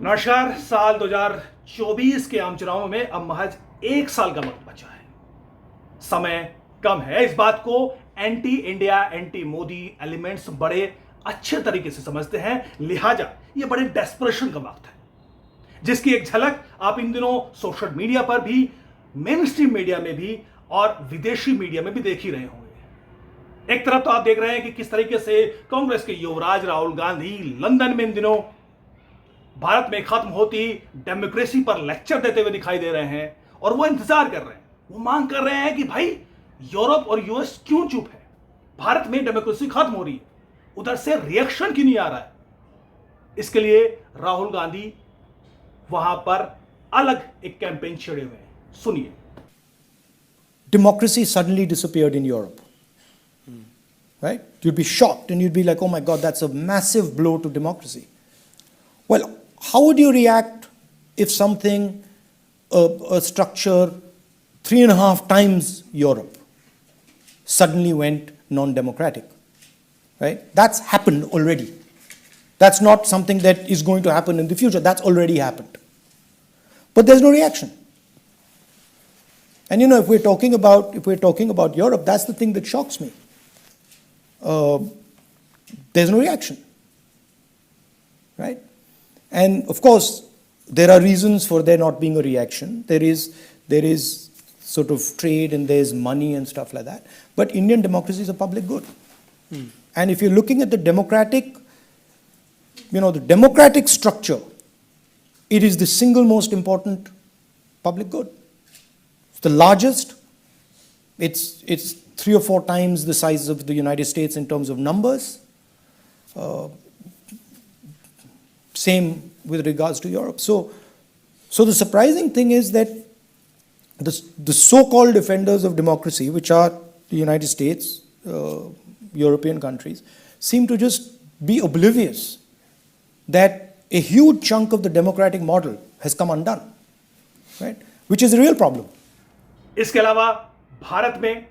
नमस्कार। साल 2024 के आम चुनावों में अब महज 1 साल का वक्त बचा है। समय कम है। इस बात को anti India, anti Modi elements बड़े अच्छे तरीके से समझते हैं। लिहाजा यह बड़े डेस्परेशन का वक्त है, जिसकी एक झलक आप इन दिनों सोशल मीडिया पर भी, मेन स्ट्रीम मीडिया में भी और विदेशी मीडिया में भी देख ही रहे होंगे। एक तरफ तो आप देख रहे हैं कि किस तरीके से कांग्रेस के युवराज राहुल गांधी लंदन में इन दिनों भारत में खत्म होती डेमोक्रेसी पर लेक्चर देते हुए दिखाई दे रहे हैं, और वो इंतजार कर रहे हैं, वो मांग कर रहे हैं कि भाई यूरोप और यूएस क्यों चुप है, भारत में डेमोक्रेसी खत्म हो रही है, उधर से रिएक्शन क्यों नहीं आ रहा है। इसके लिए राहुल गांधी वहां पर अलग एक कैंपेन छेड़े हुए हैं। सुनिए। Democracy suddenly disappeared in Europe. Right? You'd be shocked and you'd be like, oh my God, that's a massive blow to democracy. Well, how would you react if something, a structure 3.5 times Europe suddenly went non-democratic? Right? That's happened already. That's not something that is going to happen in the future. That's already happened. But there's no reaction. And if we're talking about Europe, that's the thing that shocks me. There's no reaction, right? And of course, there are reasons for there not being a reaction. There is sort of trade and there's money and stuff like that. But Indian democracy is a public good. And if you're looking at the democratic structure, it is the single most important public good. It's the largest. It's 3 or 4 times the size of the United States in terms of numbers. Same with regards to Europe. So the surprising thing is that the so-called defenders of democracy, which are the United States, European countries, seem to just be oblivious that a huge chunk of the democratic model has come undone, right? Which is a real problem. इसके अलावा भारत में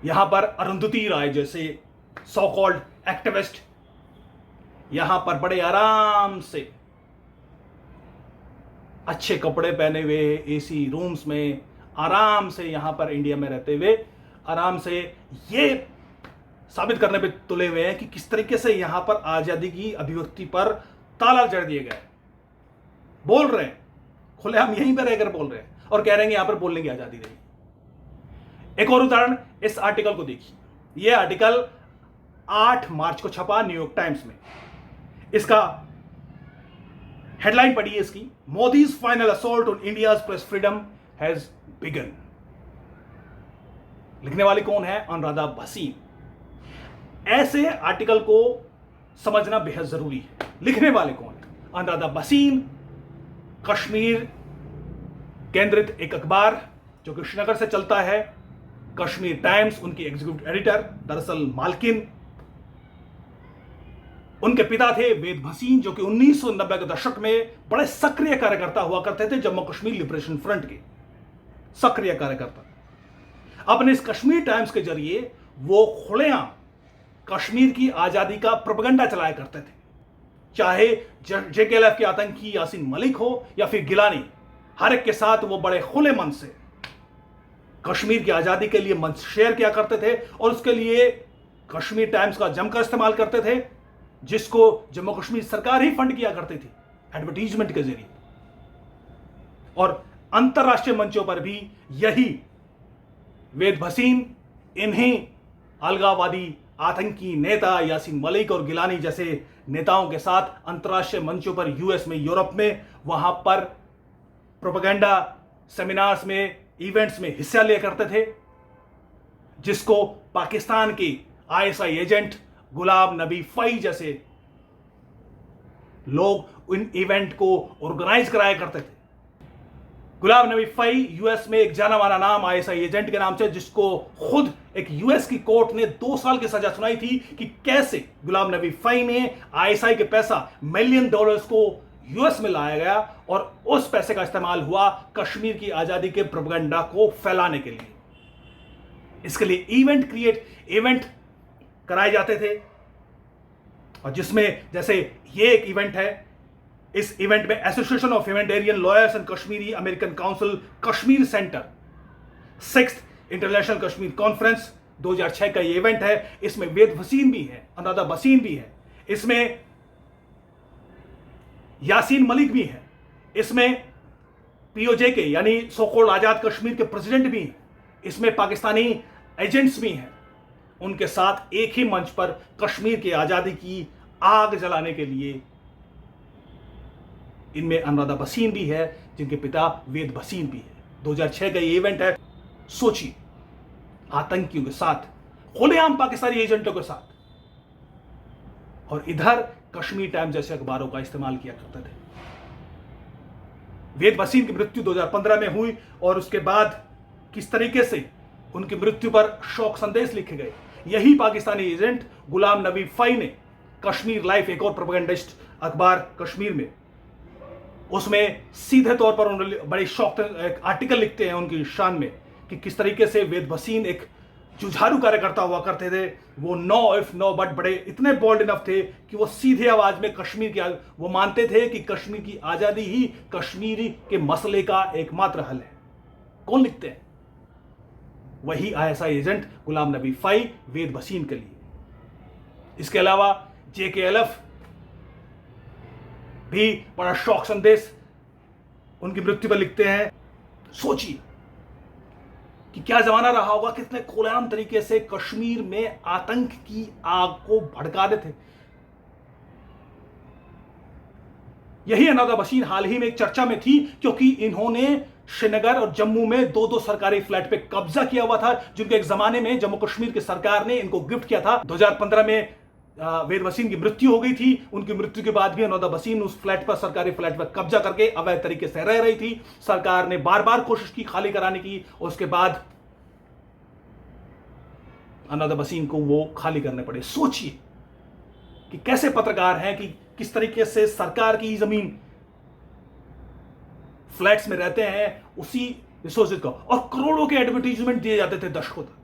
यहां पर अरुंधति राय जैसे so called activist यहां पर बड़े आराम से अच्छे कपड़े पहने हुए एसी रूम्स में आराम से यहां पर इंडिया में रहते हुए आराम से ये साबित करने पे तुले हुए हैं कि किस तरीके से यहां पर आजादी की अभिव्यक्ति पर ताला जड़ दिए गए। बोल रहे हैं खुले, हम यहीं पर रहकर बोल रहे हैं और कह रहे हैं यहां पर बोलने की आजादी नहीं। एक और उदाहरण, इस आर्टिकल को देखिए। यह आर्टिकल 8 मार्च को छपा न्यूयॉर्क टाइम्स में। इसका हेडलाइन पढ़िए इसकी, Modi's final assault on India's press freedom has begin. लिखने वाली कौन है? अनुराधा भसीन। ऐसे आर्टिकल को समझना बेहद जरूरी है। लिखने वाले कौन है? अनुराधा भसीन, कश्मीर केंद्रित एक अखबार जो कि श्रीनगर से चलता है, कश्मीर टाइम्स, उनकी एग्जीक्यूटिव एडिटर, दरअसल मालकिन उनके पिता थे वेद भसीन, जो कि 1990 के दशक में बड़े सक्रिय कार्यकर्ता हुआ करते थे, जम्मू कश्मीर लिबरेशन फ्रंट के सक्रिय कार्यकर्ता। अपने इस कश्मीर टाइम्स के जरिए वो खुलेआम कश्मीर की आजादी का प्रोपेगेंडा चलाया करते थे, चाहे जेकेएलएफ के आतंकी यासीन मलिक हो या फिर गिलानी। हर एक के साथ वो बड़े खुले मन से कश्मीर की आजादी के लिए मंच शेयर किया करते थे और उसके लिए कश्मीर टाइम्स का जमकर इस्तेमाल करते थे, जिसको जम्मू कश्मीर सरकार ही फंड किया करती थी एडवर्टीजमेंट के जरिए। और अंतरराष्ट्रीय मंचों पर भी यही वेद भसीन इन्हीं अलगाववादी आतंकी नेता यासीन मलिक और गिलानी जैसे नेताओं के साथ अंतरराष्ट्रीय मंचों पर, यूएस में, यूरोप में, वहां पर प्रोपेगेंडा सेमिनार्स में, इवेंट्स में हिस्सा लिया करते थे, जिसको पाकिस्तान के आईएसआई एजेंट गुलाम नबी फई जैसे लोग इन इवेंट को ऑर्गेनाइज कराया करते थे। गुलाम नबी फई यूएस में एक जाना माना नाम आईएसआई एजेंट के नाम से, जिसको खुद एक यूएस की कोर्ट ने 2 साल की सजा सुनाई थी कि कैसे गुलाम नबी फई ने आईएसआई के पैसा $1 मिलियन को यूएस में लाया गया और उस पैसे का इस्तेमाल हुआ कश्मीर की आजादी के प्रोपेगेंडा को फैलाने के लिए। इसके लिए इवेंट कराए जाते थे, और जिसमें जैसे ये एक इवेंट है इस इवेंट में association of humanitarian lawyers and Kashmiri American council Kashmir centre 6th international Kashmir conference 2006 का ये इवेंट है। इसमें वेद भसीन भी है, अनुराधा भसीन भी है, इसमें यासीन मलिक भी है, इसमें पीओजे के यानी सो-कॉल्ड आजाद कश्मीर के प्रेसिडेंट भी हैं, इसमें पाकिस्तानी एजेंट्स भी हैं। उनके साथ एक ही मंच पर कश्मीर की आजादी की आग जलाने के लिए इनमें अनुराधा भसीन भी है, जिनके पिता वेद भसीन भी है। 2006 का ये इवेंट है। सोचिए, आतंकियों के साथ, खुलेआम पाकिस्तानी एजेंटों के साथ, और इधर कश्मीर टाइम्स जैसे अखबारों का इस्तेमाल किया करते थे। वेद भसीन की मृत्यु 2015 में हुई और उसके बाद किस तरीके से उनकी मृत्यु पर शोक संदेश लिखे गए। यही पाकिस्तानी एजेंट गुलाम नबी फई ने कश्मीर लाइफ, एक और प्रोपेगेंडिस्ट अखबार कश्मीर में, उसमें सीधे तौर पर उन्होंने बड़े शौक एक आर्टिकल लिखते हैं उनकी शान में कि किस तरीके से वेद भसीन एक जुझारू कार्यकर्ता हुआ करते थे। वो नो इफ नो बट बड़े इतने बोल्ड इनफ थे कि वो सीधे आवाज में कश्मीर की, वो मानते थे कि कश्मीर की आजादी ही कश्मीरी के मसले का एकमात्र हल है। कौन लिखते हैं? वही आईएसआई एजेंट गुलाम नबी फई वेद भसीन के लिए। इसके अलावा JKLF भी बड़ा शौक संदेश उनकी मृत्यु पर लिखते हैं। सोचिए कि क्या जमाना रहा होगा, कितने खुलेआम तरीके से कश्मीर में आतंक की आग को भड़का रहे थे। यही अनुराधा भसीन हाल ही में एक चर्चा में थी क्योंकि इन्होंने श्रीनगर और जम्मू में 2-2 सरकारी फ्लैट पे कब्जा किया हुआ था, जिनको एक जमाने में जम्मू कश्मीर की सरकार ने इनको गिफ्ट किया था। 2015 में वेद भसीन की मृत्यु हो गई थी। उनकी मृत्यु के बाद भी अनुराधा भसीन उस फ्लैट पर, सरकारी फ्लैट पर कब्जा करके अवैध तरीके से रह रही थी। सरकार ने बार बार कोशिश की खाली कराने की, और उसके बाद अनुराधा भसीन को वो खाली करने पड़े। सोचिए कि कैसे पत्रकार हैं, कि किस तरीके से सरकार की जमीन, फ्लैट्स में रहते हैं, उसी रिसोर्सेज को, और करोड़ों के एडवर्टीजमेंट दिए जाते थे दशकों तक।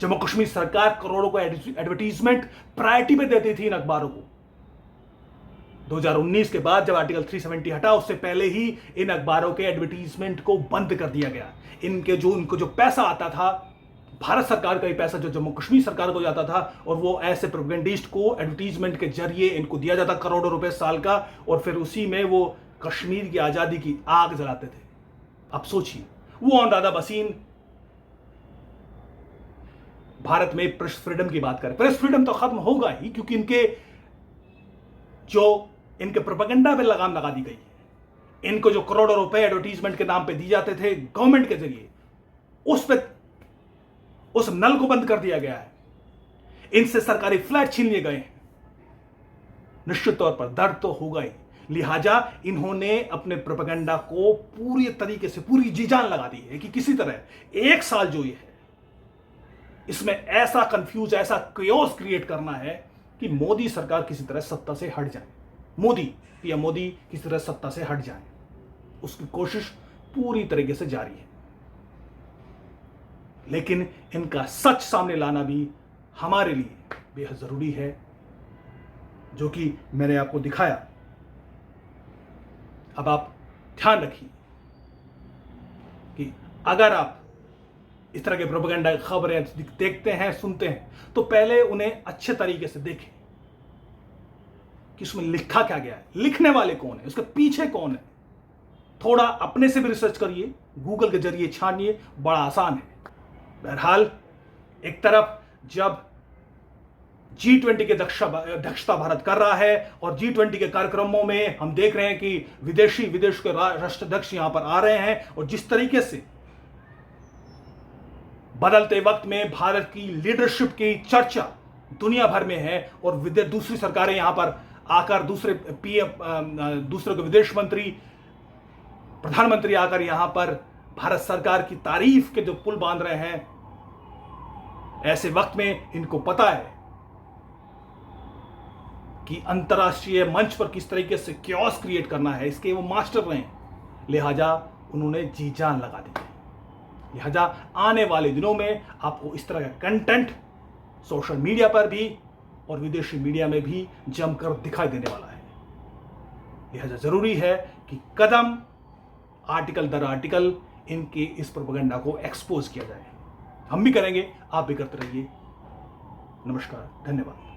जम्मू कश्मीर सरकार करोड़ों को एडवर्टीजमेंट प्रायोरिटी पे देती थी इन अखबारों को। 2019 के बाद जब आर्टिकल 370 हटा, उससे पहले ही इन अखबारों के एडवर्टीजमेंट को बंद कर दिया गया। इनको जो पैसा आता था, भारत सरकार का ही पैसा जो जम्मू कश्मीर सरकार को जाता था, और वो ऐसे प्रोपेगेंडिस्ट को एडवर्टीजमेंट के जरिए इनको दिया जाता करोड़ों रुपए साल का, और फिर उसी में वो कश्मीर की आजादी की आग जलाते थे। अब सोचिए, वो अनुराधा भसीन भारत में प्रेस फ्रीडम की बात करें। प्रेस फ्रीडम तो खत्म होगा ही, क्योंकि इनके प्रोपेगेंडा पे लगाम लगा दी गई है। इनको जो करोड़ों रुपए एडवर्टीजमेंट के नाम पे दिए जाते थे गवर्नमेंट के जरिए, उस नल को बंद कर दिया गया है। इनसे सरकारी फ्लैट छीन लिए गए हैं। निश्चित तौर पर दर्द तो होगा ही, लिहाजा इन्होंने अपने प्रोपेगेंडा को पूरी तरीके से, पूरी जी जान लगा दी है कि किसी तरह 1 साल जो ये है, इसमें ऐसा कंफ्यूज, ऐसा क्योस क्रिएट करना है कि मोदी सरकार किसी तरह सत्ता से हट जाए, पीएम मोदी किसी तरह सत्ता से हट जाए। उसकी कोशिश पूरी तरीके से जारी है, लेकिन इनका सच सामने लाना भी हमारे लिए बेहद जरूरी है, जो कि मैंने आपको दिखाया। अब आप ध्यान रखिए कि अगर आप इस तरह के प्रोपेगेंडा खबरें देखते हैं, सुनते हैं, तो पहले उन्हें अच्छे तरीके से देखें कि उसमें लिखा क्या गया है, लिखने वाले कौन है, उसके पीछे कौन है। थोड़ा अपने से भी रिसर्च करिए, गूगल के जरिए छानिए, बड़ा आसान है। बहरहाल, एक तरफ जब G20 की अध्यक्षता भारत कर रहा है, और G20 के कार्यक्रमों में हम देख रहे हैं कि विदेश के राष्ट्राध्यक्ष यहां पर आ रहे हैं, और जिस तरीके से बदलते वक्त में भारत की लीडरशिप की चर्चा दुनिया भर में है, और दूसरी सरकारें यहां पर आकर, दूसरे के विदेश मंत्री, प्रधानमंत्री आकर यहां पर भारत सरकार की तारीफ के जो पुल बांध रहे हैं, ऐसे वक्त में इनको पता है कि अंतर्राष्ट्रीय मंच पर किस तरीके से क्योस क्रिएट करना है, इसके वो मास्टर रहे हैं। लिहाजा उन्होंने जी जान लगा दी है। लिहाजा आने वाले दिनों में आपको इस तरह का कंटेंट सोशल मीडिया पर भी और विदेशी मीडिया में भी जमकर दिखाई देने वाला है। लिहाजा जरूरी है कि कदम आर्टिकल दर आर्टिकल इनके इस प्रोपेगेंडा को एक्सपोज किया जाए। हम भी करेंगे, आप भी करते रहिए। नमस्कार, धन्यवाद।